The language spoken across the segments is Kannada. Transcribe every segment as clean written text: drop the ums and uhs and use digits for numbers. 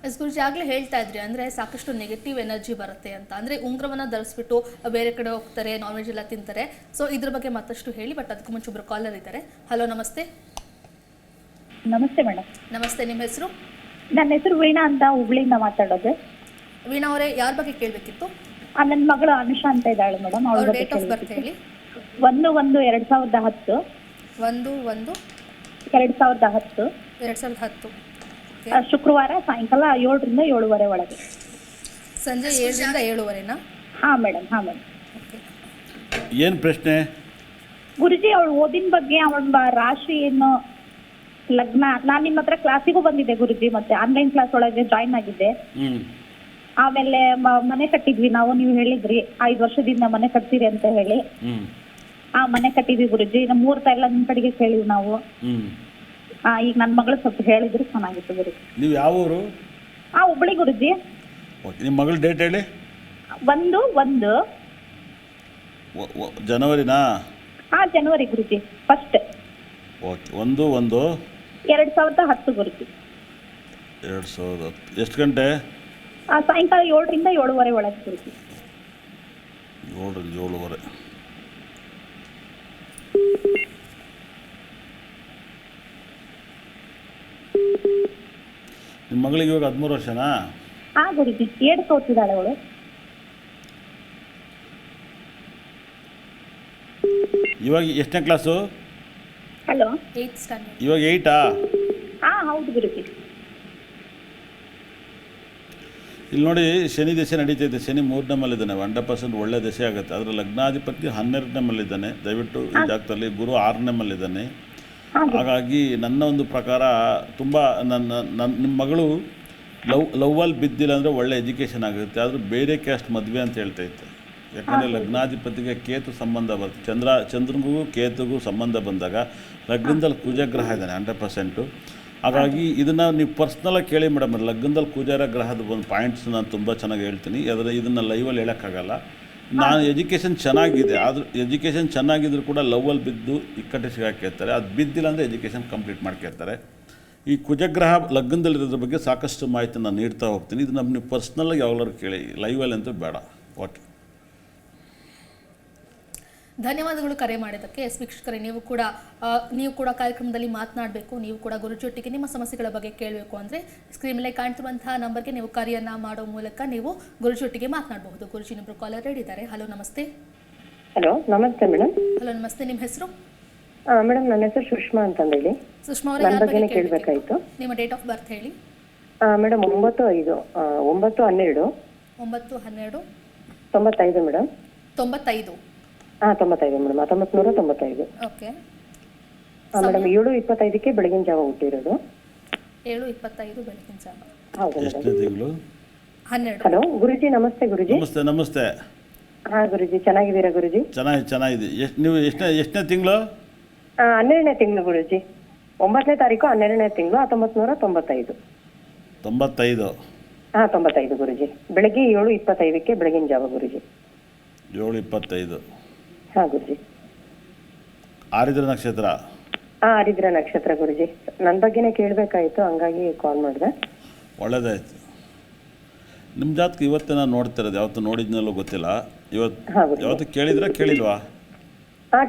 ಎಸ್ ಗುರುಜಿ ಆಗಲೇ ಹೇಳ್ತಾ ಇದ್ರಿ ಅಂದರೆ ಸಾಕಷ್ಟು ನೆಗೆಟಿವ್ ಎನರ್ಜಿ ಬರುತ್ತೆ ಅಂತ. ಅಂದರೆ ಉಂಗುರವನ್ನು ಧರಿಸ್ಬಿಟ್ಟು ಬೇರೆ ಕಡೆ ಹೋಗ್ತಾರೆ, ನಾನ್ ವೆಜ್ ಎಲ್ಲ ತಿಂತಾರೆ. ಸೊ ಇದ್ರ ಬಗ್ಗೆ ಮತ್ತಷ್ಟು ಹೇಳಿ. ಬಟ್ ಅದಕ್ಕೂ ಮುಂಚೆ ಒಬ್ಬರು ಕಾಲರ್ ಇದ್ದಾರೆ. ಹಲೋ, ನಮಸ್ತೆ. ನಮಸ್ತೆ ಮೇಡಮ್. ನಮಸ್ತೆ, ನಿಮ್ಮ ಹೆಸರು? ನನ್ನ ಹೆಸರು ವೀಣಾ ಅಂತ, ಹುಬ್ಳಿಯಿಂದ ಮಾತಾಡೋದು. ವೀಣಾ ಅವರೇ, ಯಾರ ಬಗ್ಗೆ ಕೇಳಬೇಕಿತ್ತು? ನನ್ನ ಮಗಳು ಅನುಷಾ ಅಂತ ಇದ್ದಾಳೆ ಮೇಡಮ್. ಅವಳ ಬಗ್ಗೆ ಡೇಟ್ ಆಫ್ ಬರ್ತ್ ಹೇಳಿ. 1/1/2010. 1/1/2010. 2010 ಶುಕ್ರವಾರ ಸಾಯಂಕಾಲ 7ರಿಂದ 7:30 ಒಳಗೆ. ಸಂಜೆ 7ರಿಂದ 7:30ನಾ? ಹಾಂ ಮೇಡಮ್. ಹಾಂ ಮೇಡಮ್. ಏನು ಪ್ರಶ್ನೆ? ಗುರುಜಿ, ಅವಳು ಓದಿನ ಬಗ್ಗೆ, ಅವಳ ರಾಶಿ ಏನು, ಲಗ್ನ. ನಾನು ನಿಮ್ಮ ಹತ್ರ ಕ್ಲಾಸಿಗೂ ಬಂದಿದ್ದೆ ಗುರುಜಿ, ಮತ್ತೆ ಆನ್ಲೈನ್ ಕ್ಲಾಸ್ ಒಳಗೆ ಜಾಯಿನ್ ಆಗಿದ್ದೆ. ಆಮೇಲೆ ಮನೆ ಕಟ್ಟಿದ್ವಿ ನಾವು. ನೀವು ಹೇಳಿದ್ರಿ 5 ವರ್ಷದಿಂದ ಮನೆ ಕಟ್ತೀರಿ ಅಂತ ಹೇಳಿ. ಮನೆ ಕಟ್ಟಿದ್ವಿ ಗುರುಜಿ. ಮುಹೂರ್ತ ಎಲ್ಲ ನಿಮ್ಮ ಕಡೆಗೆ ಕೇಳಿವಿ ನಾವು. ಈಗ ನನ್ನ ಮಗಳು ಸ್ವಲ್ಪ ಹೇಳಿದ್ರು ಚೆನ್ನಾಗಿತ್ತು ಗುರುಜಿ. ನೀವು ಯಾವ ಊರು? ಹುಬ್ಳಿ ಗುರುಜಿ. ನಿಮ್ಮ ಮಗಳ ಡೇಟ್ ಹೇಳಿ. 1/1 ಜನವರಿನಾ? ಜನವರಿ ಗುರುಜಿ, ಫಸ್ಟ್. ಓಕೆ. 1/1 2010 ಗುರುಜಿ. 2010. ಎಷ್ಟು ಗಂಟೆ? ಸಾಯಂಕಾಲ 7ರಿಂದ 7:30 ಒಳಗೆ ಗುರುಜಿ. 7ರಿಂದ 7:30. ನಿಮ್ಮ ಮಗಳಿಗೆ ಇವಾಗ 13 ವರ್ಷನಾ? ಗುರುಜಿ. 7 ಓದ್ತಿದ್ದಾಳೆ ಅವಳು. ಇವಾಗ ಎಷ್ಟನೇ ಕ್ಲಾಸು? Hello, 8th standard. ಇವಾಗ 8ಆ? ಹೌದು ಗುರುಜಿ. ಇಲ್ಲಿ ನೋಡಿ, ಶನಿ ದಶೆ ನಡೀತೈತೆ. ಶನಿ 3ನೇ ಮಲ್ಲಿದ್ದಾನೆ, 100% ಒಳ್ಳೆ ದಶೆ ಆಗುತ್ತೆ. ಅದರ ಲಗ್ನಾಧಿಪತಿ 12ನೇ ಮಲ್ಲಿದ್ದಾನೆ. ದಯವಿಟ್ಟು ಈ ಜಾಗದಲ್ಲಿ ಗುರು 6ನೇ ಮಲ್ಲಿದ್ದಾನೆ. ಹಾಗಾಗಿ ನನ್ನ ಒಂದು ಪ್ರಕಾರ ತುಂಬ ನಿಮ್ಮ ಮಗಳು ಲವ್ವಲ್ಲಿ ಬಿದ್ದಿಲ್ಲ ಅಂದರೆ ಒಳ್ಳೆ ಎಜುಕೇಷನ್ ಆಗುತ್ತೆ. ಆದರೂ ಬೇರೆ ಕ್ಯಾಸ್ಟ್ ಮದುವೆ ಅಂತ ಹೇಳ್ತೈತೆ. ಯಾಕಂದರೆ ಲಗ್ನಾಧಿಪತಿಗೆ ಕೇತು ಸಂಬಂಧ ಬರುತ್ತೆ. ಚಂದ್ರನಿಗೂ ಕೇತುಗೂ ಸಂಬಂಧ ಬಂದಾಗ ಲಗ್ನದಲ್ಲಿ ಕುಜಗ್ರಹ ಇದ್ದಾನೆ 100%. ಹಾಗಾಗಿ ಇದನ್ನು ನೀವು ಪರ್ಸ್ನಲಾಗಿ ಕೇಳಿ ಮೇಡಮ್. ಲಗ್ನದಲ್ಲಿ ಕುಜರ ಗ್ರಹದ ಒಂದು ಪಾಯಿಂಟ್ಸ್ ನಾನು ತುಂಬ ಚೆನ್ನಾಗಿ ಹೇಳ್ತೀನಿ. ಇದನ್ನು ಲೈವಲ್ಲಿ ಹೇಳೋಕ್ಕಾಗಲ್ಲ. ನಾನು ಎಜುಕೇಷನ್ ಚೆನ್ನಾಗಿದೆ, ಆದರೂ ಎಜುಕೇಷನ್ ಚೆನ್ನಾಗಿದ್ರು ಕೂಡ ಲವ್ವಲ್ಲಿ ಬಿದ್ದು ಇಕ್ಕಟ್ಟೆ ಸಿಗಾಕಿರ್ತಾರೆ. ಅದು ಬಿದ್ದಿಲ್ಲ ಅಂದರೆ ಎಜುಕೇಷನ್ ಕಂಪ್ಲೀಟ್ ಮಾಡ್ಕೊಳ್ತಾರೆ. ಈ ಕುಜಗ್ರಹ ಲಗ್ನದಲ್ಲಿರೋದ್ರ ಬಗ್ಗೆ ಸಾಕಷ್ಟು ಮಾಹಿತಿ ನಾನು ನೀಡ್ತಾ ಹೋಗ್ತೀನಿ. ಇದು ನೀವು ಪರ್ಸ್ನಲಾಗಿ ಯಾವಾಗಲೂ ಕೇಳಿ, ಲೈವಲ್ಲಿ ಅಂತೂ ಬೇಡ. ಓಕೆ, ಧನ್ಯವಾದಗಳು ಕರೆ ಮಾಡಿದ್ದಕ್ಕೆ. ವೀಕ್ಷಕರೇ, ನೀವು ಕೂಡ ಕಾರ್ಯಕ್ರಮದಲ್ಲಿ ಮಾತನಾಡಬೇಕು, ನೀವು ಕೂಡ ಗುರುಜಿಯೊಟ್ಟಿಗೆ ನಿಮ್ಮ ಸಮಸ್ಯೆಗಳ ಬಗ್ಗೆ ಕೇಳಬೇಕು ಅಂದರೆ ಸ್ಕ್ರೀನ್ ಮೇಲೆ ಕಾಣ್ತಿರುವಂತಹ ನಂಬರ್ಗೆ ನೀವು ಕರೆಯನ್ನು ಮಾಡೋ ಮೂಲಕ ನೀವು ಗುರುಜಿಯೊಟ್ಟಿಗೆ ಮಾತನಾಡಬಹುದು. ಗುರುಜಿ, ನಿಮ್ಮರು ಕಾಲರ್ ಹೇಳಿದ್ದಾರೆ. ಹಲೋ, ನಮಸ್ತೆ. ಹಲೋ, ನಮಸ್ತೆ ಮೇಡಮ್. ಹಲೋ, ನಮಸ್ತೆ. ನಿಮ್ಮ ಹೆಸರು? ಮೇಡಮ್, ನನ್ನ ಹೆಸರು ಸುಷ್ಮಾ ಅಂತ ಹೇಳಿ. ಸುಷ್ಮಾ ಅವರೇ, ನನ್ನ ಬಗ್ಗೆ ಕೇಳಬೇಕಾಯಿತು. ನಿಮ್ಮ ಡೇಟ್ ಆಫ್ ಬರ್ತ್ ಹೇಳಿ. Madam, 9/5/9/12. 9/12/95 madam. 95. 95 madam. 1995. Okay madam, 7:25ಕ್ಕೆ ಬೆಳಗಿನ ಜಾವ ಹುಟ್ಟಿರೋದು. 7:25 ಬೆಳಗಿನ ಜಾವ. ಹೌದು ಮೇಡಮ್. 12. ಹಲೋ ಗುರುಜಿ, ನಮಸ್ತೆ ಗುರುಜಿ. ನಮಸ್ತೆ. ನಮಸ್ತೆ. ಗುರುಜಿ, ಚೆನ್ನಾಗಿದ್ದೀರಾ ಗುರುಜಿ? ಚೆನ್ನಾಗಿದೆ. ನೀವು ಎಷ್ಟನೇ ತಿಂಗಳು? 12ನೇ ತಿಂಗಳು ಗುರುಜಿ. 9ನೇ ತಾರೀಕು 12ನೇ ತಿಂಗಳು 1995. 95. 95 ಗುರುಜಿ. ಬೆಳಗ್ಗೆ 7:25ಕ್ಕೆ ಬೆಳಗಿನ ಜಾವ ಗುರುಜಿ. 7:25. ಗುರುಜಿ. ಆರಿದ್ರ ನಕ್ಷತ್ರ? ಆರಿದ್ರ ನಕ್ಷತ್ರ ಗುರುಜಿ. ನನ್ನ ಬಗ್ಗೆನೇ ಕೇಳಬೇಕಾಯಿತು, ಹಂಗಾಗಿ ಕಾಲ್ ಮಾಡಿದೆ. ಒಳ್ಳೇದಾಯ್ತು. ನಿಮ್ಮ ಜಾತಕ ಇವತ್ತೇ ನಾನು ನೋಡ್ತಿರೋದು, ಯಾವತ್ತು ನೋಡಿದ್ನಲ್ಲೂ ಗೊತ್ತಿಲ್ಲ. ಯಾವತ್ತು ಕೇಳಿಲ್ವಾ?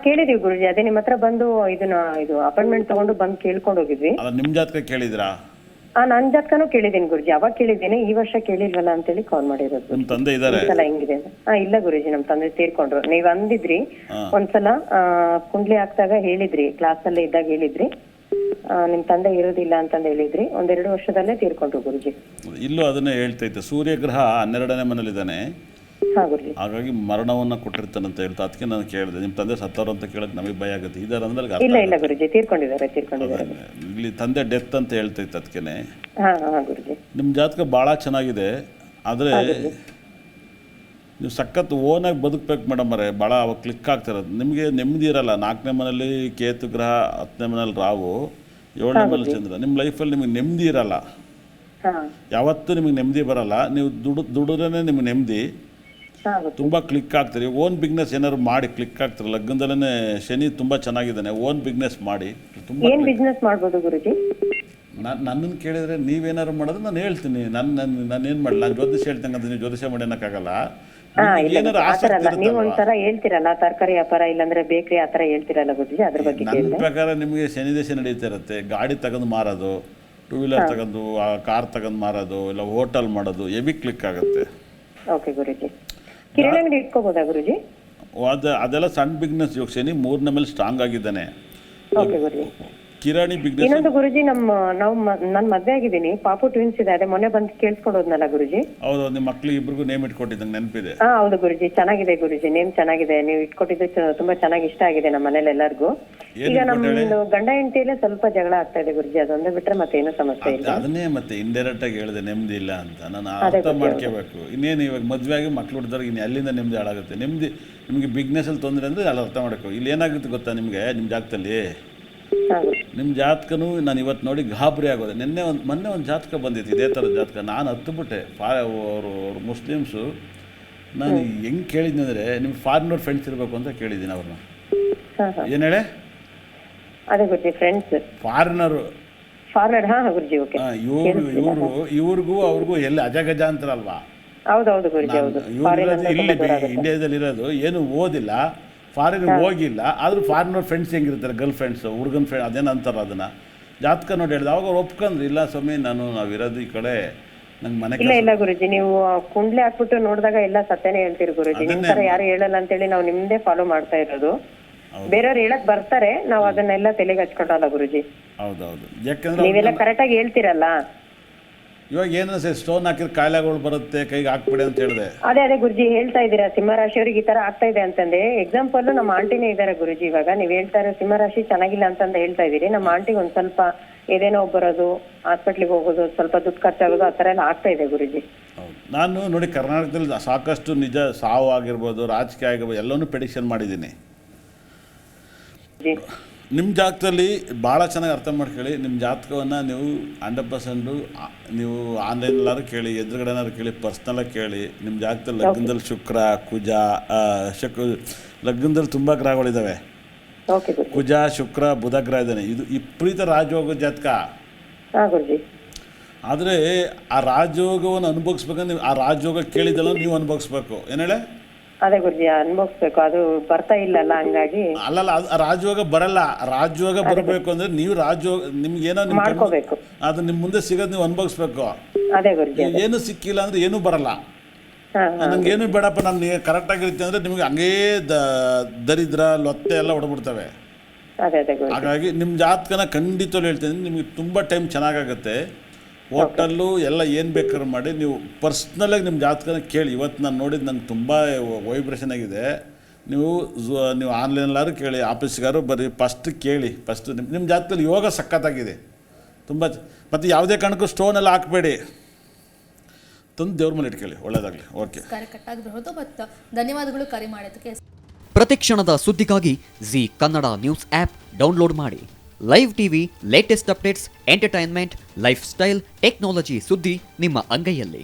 ಕೇಳಿದೀವಿ ಗುರುಜಿ. ಅದೇ ನಿಮ್ಮ ಹತ್ರ ಬಂದು ಇದು ಅಪಾಯಿಂಟ್ಮೆಂಟ್ ತಗೊಂಡು ಬಂದು ಕೇಳ್ಕೊಂಡು ಹೋಗಿದ್ವಿ. ಅಲ್ಲ, ನಿಮ್ಮ ಜಾತಕ ಕೇಳಿದ್ರಾ? ನನ್ನ ಜಾತಕನೂ ಕೇಳಿದ್ದೀನಿ ಗುರುಜಿ. ಅವಾಗ ಕೇಳಿದ್ದೀನಿ, ಈ ವರ್ಷ ಕೇಳಿಲ್ವಲ್ಲ ಅಂತೇಳಿ ಕಾಲ್ ಮಾಡಿರೋದು. ನಿಮ್ಮ ತಂದೆ ಇದ್ದಾರೆ? ಹೆಂಗಿದೆ? ಇಲ್ಲ ಗುರುಜಿ, ನಮ್ಮ ತಂದೆ ತೀರ್ಕೊಂಡ್ರು. ನೀವ್ ಅಂದಿದ್ರಿ ಒಂದ್ಸಲ ಕುಂಡ್ಲಿ ಹಾಕ್ದಾಗ ಹೇಳಿದ್ರಿ, ಕ್ಲಾಸ್ ಅಲ್ಲೇ ಇದ್ದಾಗ ಹೇಳಿದ್ರಿ, ನಿಮ್ ತಂದೆ ಇರೋದಿಲ್ಲ ಅಂತಂದು ಹೇಳಿದ್ರಿ. 1-2 ವರ್ಷದಲ್ಲೇ ತೀರ್ಕೊಂಡ್ರು ಗುರುಜಿ. ಇಲ್ಲೂ ಅದನ್ನೇ ಹೇಳ್ತೈತೆ. ಸೂರ್ಯಗ್ರಹ 12ನೇ ಮನೇಲಿದ್ದಾನೆ. ಹಾಗಾಗಿ ಮರಣವನ್ನ ಕೊಟ್ಟಿರ್ತಾನಂತ ಹೇಳ್ತಾ, ಅದಕ್ಕೆ ನಾನು ಕೇಳಿದೆ. ನಿಮ್ಮ ತಂದೆ ಸತ್ತವ್ರು ಅಂತ ಕೇಳಕ್ ನಮಗೆ ಭಯ ಆಗುತ್ತೆ. ಇದಾರೆ ಅಂದ್ರೆ ಇಲ್ಲ ಗುರುಜಿ, ತೀರ್ಕೊಂಡಿದ್ದಾರೆ. ಇಲ್ಲಿ ತಂದೆ ಡೆತ್ ಅಂತ ಹೇಳ್ತೈತೆ. ಅದಕ್ಕೇನೆ ಗುರುಜಿ, ನಿಮ್ಮ ಜಾತಕ ಭಾಳ ಚೆನ್ನಾಗಿದೆ. ಆದರೆ ನೀವು ಸಖತ್ ಓನಾಗಿ ಬದುಕಬೇಕು ಮೇಡಮ್ ಅವರೇ. ಭಾಳ ಅವಾಗ ಕ್ಲಿಕ್ ಆಗ್ತಿರೋದು. ನಿಮಗೆ ನೆಮ್ಮದಿ ಇರಲ್ಲ. 4ನೇ ಮನೇಲಿ ಕೇತು ಗ್ರಹ, 10ನೇ ಮನೇಲಿ ರಾಹು, 7ನೇ ಮನೇಲಿ ಚಂದ್ರ. ನಿಮ್ಮ ಲೈಫಲ್ಲಿ ನಿಮಗೆ ನೆಮ್ಮದಿ ಇರಲ್ಲ. ಯಾವತ್ತೂ ನಿಮಗೆ ನೆಮ್ಮದಿ ಬರಲ್ಲ. ನೀವು ದುಡಿದ್ರೇ ನಿಮಗೆ ನೆಮ್ಮದಿ. ತುಂಬ ಕ್ಲಿಕ್ ಆಗ್ತಾರೆ. ಓನ್ ಬಿಸ್ನೆಸ್ ಏನಾದ್ರು ಮಾಡಿ ಕ್ಲಿಕ್ ಆಗ್ತಾರೆ. ಲಗ್ನದಲ್ಲೇ ಶನಿ ತುಂಬ ಚೆನ್ನಾಗಿದ್ದಾನೆ. ಓನ್ ಬಿಸ್ನೆಸ್ ಮಾಡಿ. ಏನು ಬಿಸ್ನೆಸ್ ಮಾಡ್ಬೋದು ಗುರುಜಿ? ನನ್ನನ್ನು ಕೇಳಿದರೆ ನೀವೇನಾದ್ರು ಮಾಡಿದ್ರೆ ನಾನು ಹೇಳ್ತೀನಿ. ನಾನು ಏನು ಮಾಡಲ್ಲ, ನಾನು ಜ್ಯೋತಿಷ ಹೇಳ್ತಂಗೆ ಅಂತ ನೀವು ಜ್ಯೋತಿಷ ಮಾಡಿ ಅನ್ನೋಕ್ಕಾಗಲ್ಲ. ಏನಾದ್ರು ಆತರ ಆಸಕ್ತಿ ಅಲ್ಲ, ನೀವು ಇರುತ್ತಲ್ವಾ? ಒಂಥರ ಹೇಳ್ತಿರಲ್ಲ ತರಕಾರಿ ವ್ಯಾಪಾರ ಇಲ್ಲಾಂದ್ರೆ ಬೇಕರಿ ಆತರ ಹೇಳ್ತಿರಲ್ಲ ಗುರುಜಿ, ಅದ್ರ ಬಗ್ಗೆ ನನ್ನ ಕೇಳಿದೆ. ಪ್ರಕಾರ ನಿಮಗೆ ಶನಿ ದಶೆ ನಡೀತಾ ಇರುತ್ತೆ. ಗಾಡಿ ತಗೊಂಡು ಮಾರೋದು, ಟೂ ವೀಲರ್ ತಗೊಂಡು ಕಾರ್ ತಗೊಂಡು ಮಾರೋದು, ಇಲ್ಲ ಹೋಟೆಲ್ ಮಾಡೋದು ಹೆವಿ ಕ್ಲಿಕ್ ಆಗುತ್ತೆ. ಓಕೆ ಗುರುಜಿ. ಕಿರಾಣಿ ಅಂಗಡಿ ಇಟ್ಕೋಬೋದಾ ಗುರುಜಿ? ಅದೆಲ್ಲ ಸಣ್ಣ ಬಿಸ್ನೆಸ್. ಇವಾಗ ಶನಿ 3ನೇ ಮೇಲೆ ಸ್ಟ್ರಾಂಗ್ ಆಗಿದ್ದಾನೆ. ಓಕೆ ಗುರುಜಿ. ಕಿರಾಣಿ ಬಿಸ್ನೆಸ್. ಇನ್ನೊಂದು ಗುರುಜಿ, ನಾನು ಮದ್ವೆ ಆಗಿದ್ದೀನಿ, ಪಾಪು ಟ್ವಿನ್ಸ್ ಇದೆ, ಅದೇ ಮೊನ್ನೆ ಬಂದು ಕೇಳಿಸ್ಕೊಂಡು ಹೋದ್ನಲ್ಲ ಗುರುಜಿ. ಹೌದು, ನಿಮ್ಮ ಮಕ್ಳಿಗೆ ಇಬ್ರಿಗೂ ನೇಮ್ ಇಟ್ಕೊಟ್ಟಿದ್ದಂಗೆ ನೆನಪಿದೆ. ಹೌದು ಗುರುಜಿ, ಚೆನ್ನಾಗಿದೆ ಗುರುಜಿ, ನೇಮ್ ಚೆನ್ನಾಗಿದೆ, ನೀವು ಇಟ್ಕೊಟ್ಟಿದ್ದು ತುಂಬಾ ಚೆನ್ನಾಗಿ ಇಷ್ಟ ಆಗಿದೆ ನಮ್ಮ ಮನೇಲಿ ಎಲ್ಲರಿಗೂ. ಈಗ ನಮ್ದು ಗಂಡ ಹೆಂಡತಿಯಲ್ಲೇ ಸ್ವಲ್ಪ ಜಗಳ ಆಗ್ತಾ ಇದೆ ಗುರುಜಿ, ಅದೊಂದೇ ಬಿಟ್ರೆ ಮತ್ತೆ ಏನೂ ಸಮಸ್ಯೆ ಇಲ್ಲ. ಅದನ್ನೇ ಮತ್ತೆ ಇಂಡೈರೆಕ್ಟ್ ಆಗಿ ಹೇಳಿದೆ ನೆಮ್ಮದಿ ಇಲ್ಲ ಅಂತ. ನಾನು ಅರ್ಥ ಮಾಡ್ಕೋಬೇಕು. ಇನ್ನೇನು ಇವಾಗ ಮದುವೆ ಆಗಿ ಮಕ್ಳು ಹುಡ್ದವ್ರಿಗೆ ಇನ್ನು ಅಲ್ಲಿಂದ ನೆಮ್ಮದಿ ಹಾಳಾಗುತ್ತೆ. ನೆಮ್ಮದಿ ನಿಮಗೆ ಬಿಸ್ನೆಸ್ಸಲ್ಲಿ ತೊಂದರೆ ಅಂದರೆ ಅಲ್ಲಿ ಅರ್ಥ ಮಾಡಬೇಕು. ಇಲ್ಲಿ ಏನಾಗುತ್ತೆ ಗೊತ್ತಾ ನಿಮಗೆ, ನಿಮ್ಮ ಜಾತಕದಲ್ಲಿ ನಿಮ್ಮ ಜಾತಕನೂ ನಾನು ಇವತ್ತು ನೋಡಿ ಗಾಬರಿ ಆಗೋದೆ. ಮೊನ್ನೆ ಒಂದು ಜಾತಕ ಬಂದಿತ್ತು, ಇದೇ ಥರದ ಜಾತಕ. ನಾನು ಹತ್ತುಬಿಟ್ಟೆ. ಅವರು ಮುಸ್ಲಿಮ್ಸು. ನಾನು ಹೆಂಗೆ ಕೇಳಿದ್ನಿ ಅಂದರೆ, ನಿಮ್ಮ ಫಾರಿನರ್ ಫ್ರೆಂಡ್ಸ್ ಇರಬೇಕು ಅಂತ ಕೇಳಿದ್ದೀನಿ ಅವ್ರನ್ನ. ಏನು ಹೇಳಿ? ಅದೇ ಗುರುಜಿ, ಫ್ರೆಂಡ್ಸ್ ಫಾರಿನರು. ಗುರುಜಿ. ಓಕೆ. ಇವ್ರಿಗೂ ಅವ್ರಿಗೂ ಎಲ್ಲಿ ಅಜಗಜ ಅಂತಾರಲ್ವಾ? ಹೌದೌದು ಗುರುಜಿ, ಹೌದು. ಇಲ್ಲಿ ಇಂಡಿಯಾದಲ್ಲಿ ಇರೋದು, ಏನು ಓದಿಲ್ಲ, ಫಾರಿನ್ ಹೋಗಿಲ್ಲ, ಆದರೂ ಫಾರಿನರ್ ಫ್ರೆಂಡ್ಸ್ ಹೆಂಗಿರ್ತಾರೆ, ಗರ್ಲ್ ಫ್ರೆಂಡ್ಸು, ಹುಡುಗನ ಫ್ರೆಂಡ್ ಅದೇನು ಅಂತಾರೆ. ಅದನ್ನು ಜಾತಕ ನೋಡಿ ಹೇಳಿದೆ. ಅವಾಗ ಅವ್ರು ಒಪ್ಕೊಂಡ್ರು, ಇಲ್ಲ ಸ್ವಾಮಿ ನಾವಿರೋದು ಈ ಕಡೆ, ನಂಗೆ ಮನೆ. ಇಲ್ಲ ಗುರುಜಿ, ನೀವು ಕುಂಡ್ಲೆ ಹಾಕ್ಬಿಟ್ಟು ನೋಡಿದಾಗ ಎಲ್ಲ ಸತ್ಯನೇ ಹೇಳ್ತೀರಿ ಗುರುಜಿ. ನಿಮ್ ತರ ಯಾರು ಹೇಳಲ್ಲ ಅಂತೇಳಿ ನಾವು ನಿಮ್ದೇ ಫಾಲೋ ಮಾಡ್ತಾ ಇರೋದು. ಬೇರೆಯವ್ರು ಹೇಳಕ್ ಬರ್ತಾರೆ, ನಾವು ಅದನ್ನೆಲ್ಲ ತಲೆಗೆ ಹಚ್ಕೊಂಡಲ್ಲ ಗುರುಜಿ. ಹೌದೌದು, ಯಾಕಂದ್ರೆ ನೀವೆಲ್ಲ ಕರೆಕ್ಟ್ ಆಗಿ ಹೇಳ್ತೀರಲ್ಲ. ಇವಾಗ ಏನು ಸ್ಟೋನ್ ಹಾಕಿದ್ರೆ ಕಾಯಿಲೆಗಳು ಬರುತ್ತೆ, ಕೈಗೆ ಹಾಕ್ಬಿಡಿ ಅಂತ ಹೇಳಿದೆ. ಅದೇ ಗುರುಜಿ ಹೇಳ್ತಾ ಇದ್ದೀರಾ, ಸಿಂಹರಾಶಿಯವ್ರಿಗೆ ಈ ತರ ಆಗ್ತಾ ಇದೆ ಅಂತಂದೆ. ಎಕ್ಸಾಂಪಲ್ ನಮ್ಮ ಆಂಟಿನೇ ಇದ್ದಾರೆ ಗುರುಜಿ. ಇವಾಗ ನೀವ್ ಹೇಳ್ತಾ ಇರೋ ಸಿಂಹರಾಶಿ ಚೆನ್ನಾಗಿಲ್ಲ ಅಂತಂದ ಹೇಳ್ತಾ ಇದೀರಿ. ನಮ್ಮ ಆಂಟಿಗೆ ಒಂದ್ ಸ್ವಲ್ಪ ಏನೇನೋ ಬರೋದು, ಹಾಸ್ಪಿಟ್ಲಿಗೆ ಹೋಗೋದು, ಸ್ವಲ್ಪ ದುಡ್ಡು ಖರ್ಚಾಗೋದು, ಆ ತರ ಎಲ್ಲ ಆಗ್ತಾ ಇದೆ ಗುರುಜಿ. ಹೌದು, ನಾನು ನೋಡಿ ಕರ್ನಾಟಕದಲ್ಲಿ ಸಾಕಷ್ಟು ನಿಜ ಸಾವು ಆಗಿರ್ಬೋದು, ರಾಜಕೀಯ ಆಗಿರ್ಬೋದು, ಎಲ್ಲವನ್ನೂ ಪ್ರೆಡಿಕ್ಷನ್ ಮಾಡಿದ್ದೀನಿ. ನಿಮ್ಮ ಜಾತಕದಲ್ಲಿ ಭಾಳ ಚೆನ್ನಾಗಿ ಅರ್ಥ ಮಾಡ್ಕೊಳ್ಳಿ. ನಿಮ್ಮ ಜಾತಕವನ್ನು ನೀವು 100% ನೀವು ಆನ್ಲೈನಲ್ಲಾದ್ರು ಕೇಳಿ, ಎದುರುಗಡೆನಾದ್ರು ಕೇಳಿ, ಪರ್ಸ್ನಲಾಗಿ ಕೇಳಿ. ನಿಮ್ಮ ಜಾತಕದಲ್ಲಿ ಲಗ್ನದಲ್ಲಿ ಶುಕ್ರ, ಕುಜ, ಲಗ್ನದಲ್ಲಿ ತುಂಬ ಗ್ರಹಗಳಿದ್ದಾವೆ. ಕುಜ, ಶುಕ್ರ, ಬುಧ ಗ್ರಹ ಇದ್ದಾನೆ. ಇದು ವಿಪರೀತ ರಾಜಯೋಗ ಜಾತಕ. ಆದರೆ ಆ ರಾಜಯೋಗವನ್ನು ಅನುಭವಿಸ್ಬೇಕಂದ್ರೆ ನೀವು ಆ ರಾಜಯೋಗ ಕೇಳಿದ್ದೆಲ್ಲ ನೀವು ಅನುಭವಿಸ್ಬೇಕು. ಏನು ಹೇಳಿ? ಅದೇ ಗುರುಜಿ, ಅನ್ಭವಿಸ್ಬೇಕು. ಅದು ಬರ್ತಾ ಇಲ್ಲಲ್ಲ, ಹಂಗಾಗಿ. ಅಲ್ಲಲ್ಲ, ರಾಜಯೋಗ ಬರಲ್ಲ. ರಾಜಯೋಗ ಬರಬೇಕು ಅಂದ್ರೆ ನೀವು ರಾಜಯೋಗ ನಿಮ್ಗೆ ಏನೋ ಮಾಡ್ಕೋಬೇಕು. ಅದು ನಿಮ್ಮ ಮುಂದೆ ಸಿಗೋದು ನೀವು ಅನುಭವಿಸ್ಬೇಕು. ಅದೇ ಗುರುಜಿ, ಏನು ಸಿಕ್ಕಿಲ್ಲ ಅಂದ್ರೆ ಏನೂ ಬರಲ್ಲ. ನಂಗೆ ಏನು ಬೇಡಪ್ಪ, ನಾನು ಕರೆಕ್ಟ್ ಆಗಿರುತ್ತೆ ಅಂದ್ರೆ ನಿಮ್ಗೆ ಹಂಗೇ ದರಿದ್ರ ಲೊತ್ತೆ ಎಲ್ಲ ಹೊಡ್ಬಿಡ್ತವೆ. ಹಾಗಾಗಿ ನಿಮ್ಮ ಜಾತಕನ ಖಂಡಿತವಾಗ್ಲೂ ಹೇಳ್ತೀನಿ, ನಿಮಗೆ ತುಂಬ ಟೈಮ್ ಚೆನ್ನಾಗಾಗುತ್ತೆ. ಹೋಟೆಲ್ಲು ಎಲ್ಲ ಏನು ಬೇಕಾದ್ರೂ ಮಾಡಿ ನೀವು ಪರ್ಸ್ನಲಾಗಿ ನಿಮ್ಮ ಜಾತಕನ ಕೇಳಿ. ಇವತ್ತು ನಾನು ನೋಡಿದ್ದು ನಂಗೆ ತುಂಬ ವೈಬ್ರೇಷನ್ ಆಗಿದೆ. ನೀವು ಆನ್ಲೈನಲ್ಲಾದ್ರು ಕೇಳಿ, ಆಫೀಸ್ಗಾರು ಬರ್ರಿ, ಫಸ್ಟ್ ಕೇಳಿ. ಫಸ್ಟ್ ನಿಮ್ಮ ಜಾತಕದಲ್ಲಿ ಯೋಗ ಸಖತ್ತಾಗಿದೆ ತುಂಬ. ಮತ್ತು ಯಾವುದೇ ಕಾರಣಕ್ಕೂ ಸ್ಟೋನೆಲ್ಲ ಹಾಕಬೇಡಿ, ತಂದು ದೇವ್ರ ಮೇಲೆ ಇಟ್ಕೊಳ್ಳಿ. ಒಳ್ಳೆಯದಾಗಲಿ. ಓಕೆ, ಕರೆ ಕಟ್ಟಾಗಬಹುದು. ಬಟ್ ಧನ್ಯವಾದಗಳು ಕರೆ ಮಾಡೋದಕ್ಕೆ. ಪ್ರತಿಕ್ಷಣದ ಸುದ್ದಿಗಾಗಿ Zee Kannada news app download ಮಾಡಿ. Live TV, latest updates, entertainment, life style, technology ಸುದ್ದಿ ನಿಮ್ಮ ಅಂಗೈಯಲ್ಲಿ.